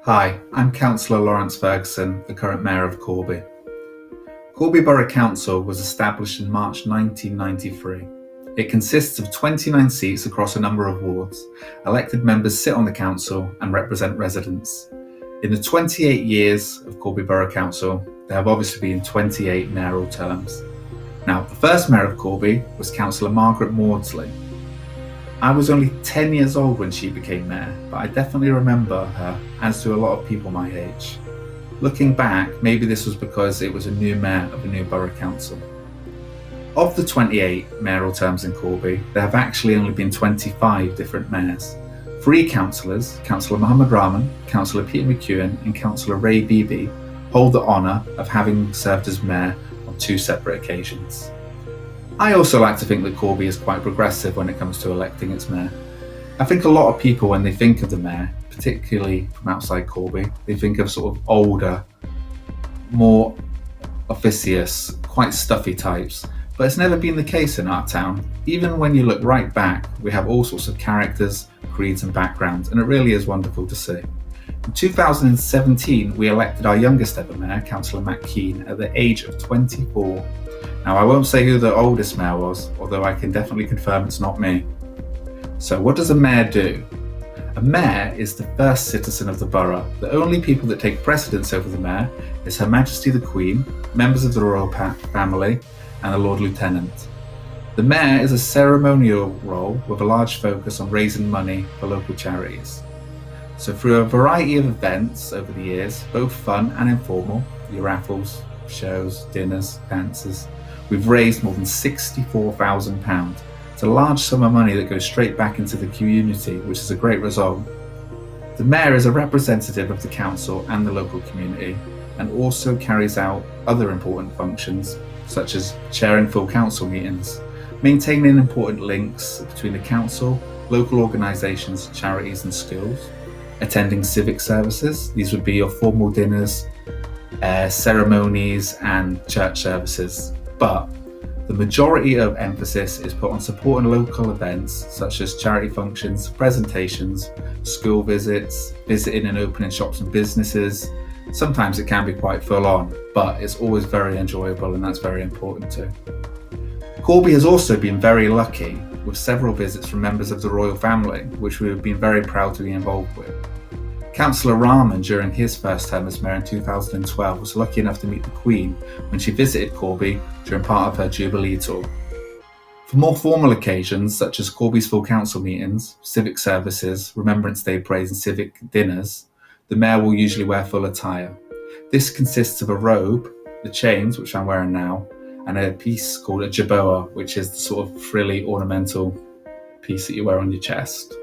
Hi, I'm Councillor Lawrence Ferguson, the current Mayor of Corby. Corby Borough Council was established in March 1993. It consists of 29 seats across a number of wards. Elected members sit on the council and represent residents. In the 28 years of Corby Borough Council, there have obviously been 28 mayoral terms. Now, the first Mayor of Corby was Councillor Margaret Maudsley. I was only 10 years old when she became mayor, but I definitely remember her, as do a lot of people my age. Looking back, maybe this was because it was a new mayor of a new borough council. Of the 28 mayoral terms in Corby, there have actually only been 25 different mayors. 3 councillors, Councillor Mohammed Rahman, Councillor Peter McEwen and Councillor Ray Beebe, hold the honour of having served as mayor on 2 separate occasions. I also like to think that Corby is quite progressive when it comes to electing its mayor. I think a lot of people, when they think of the mayor, particularly from outside Corby, they think of sort of older, more officious, quite stuffy types. But it's never been the case in our town. Even when you look right back, we have all sorts of characters, creeds and backgrounds, and it really is wonderful to see. In 2017, we elected our youngest ever mayor, Councillor Matt Keane, at the age of 24. Now, I won't say who the oldest mayor was, although I can definitely confirm it's not me. So what does a mayor do? A mayor is the first citizen of the borough. The only people that take precedence over the mayor is Her Majesty the Queen, members of the royal family, and the Lord Lieutenant. The mayor is a ceremonial role with a large focus on raising money for local charities. So through a variety of events over the years, both fun and informal, your raffles, shows, dinners, dances, we've raised more than £64,000. It's a large sum of money that goes straight back into the community, which is a great result. The mayor is a representative of the council and the local community, and also carries out other important functions, such as chairing full council meetings, maintaining important links between the council, local organisations, charities and schools, attending civic services. These would be your formal dinners, ceremonies and church services. But the majority of emphasis is put on supporting local events such as charity functions, presentations, school visits, visiting and opening shops and businesses. Sometimes it can be quite full on, but it's always very enjoyable and that's very important too. Corby has also been very lucky with several visits from members of the royal family, which we have been very proud to be involved with. Councillor Rahman, during his first term as mayor in 2012, was lucky enough to meet the Queen when she visited Corby during part of her Jubilee tour. For more formal occasions, such as Corby's full council meetings, civic services, Remembrance Day parades and civic dinners, the mayor will usually wear full attire. This consists of a robe, the chains, which I'm wearing now, and a piece called a jaboa, which is the sort of frilly ornamental piece that you wear on your chest.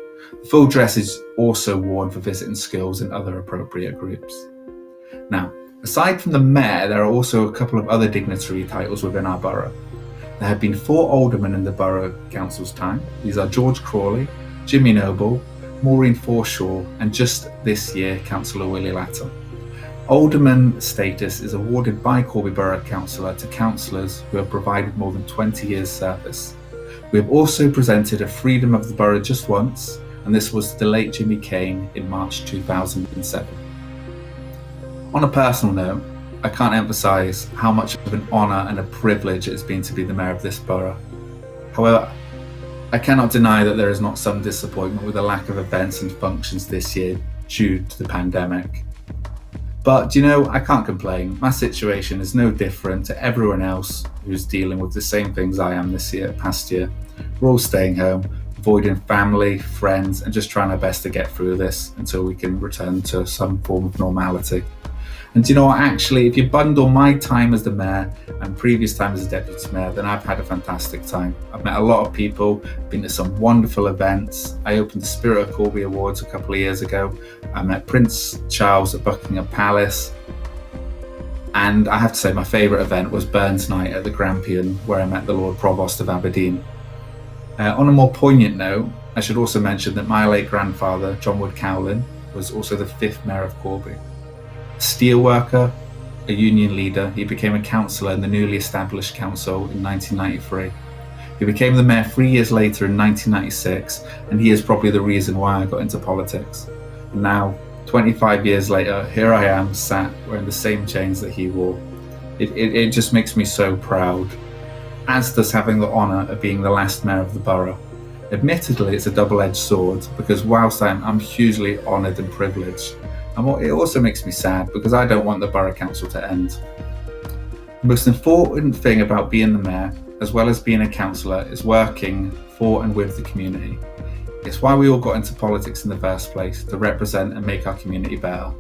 The full dress is also worn for visiting schools and other appropriate groups. Now, aside from the mayor, there are also a couple of other dignitary titles within our borough. There have been 4 aldermen in the borough council's time. These are George Crawley, Jimmy Noble, Maureen Forshaw, and just this year, Councillor Willie Latter. Alderman status is awarded by Corby Borough Councillor to councillors who have provided more than 20 years service. We have also presented a Freedom of the Borough just once, and this was to the late Jimmy Kane in March 2007. On a personal note, I can't emphasise how much of an honour and a privilege it has been to be the mayor of this borough. However, I cannot deny that there is not some disappointment with the lack of events and functions this year due to the pandemic. But I can't complain. My situation is no different to everyone else who's dealing with the same things I am this past year. We're all staying home, avoiding family, friends, and just trying our best to get through this until we can return to some form of normality. And actually, if you bundle my time as the mayor and previous time as a deputy mayor, then I've had a fantastic time. I've met a lot of people, been to some wonderful events. I opened the Spirit of Corby Awards a couple of years ago. I met Prince Charles at Buckingham Palace. And I have to say my favourite event was Burns Night at the Grampian, where I met the Lord Provost of Aberdeen. On a more poignant note, I should also mention that my late grandfather, John Wood Cowlin, was also the 5th mayor of Corby. A steelworker, a union leader, he became a councillor in the newly established council in 1993. He became the mayor 3 years later in 1996, and he is probably the reason why I got into politics. And now 25 years later, here I am sat wearing the same chains that he wore. It just makes me so proud, as does having the honour of being the last mayor of the borough. Admittedly, it's a double-edged sword, because whilst I'm hugely honoured and privileged, it also makes me sad because I don't want the borough council to end. The most important thing about being the mayor, as well as being a councillor, is working for and with the community. It's why we all got into politics in the first place, to represent and make our community better.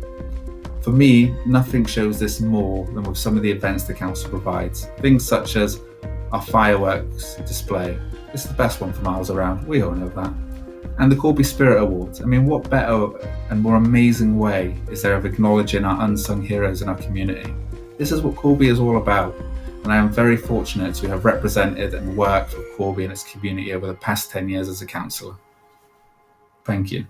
For me, nothing shows this more than with some of the events the council provides. Things such as our fireworks display. It's the best one for miles around, we all know that. And the Corby Spirit Awards. I mean, what better and more amazing way is there of acknowledging our unsung heroes in our community? This is what Corby is all about, and I am very fortunate to have represented and worked with Corby and its community over the past 10 years as a councillor. Thank you.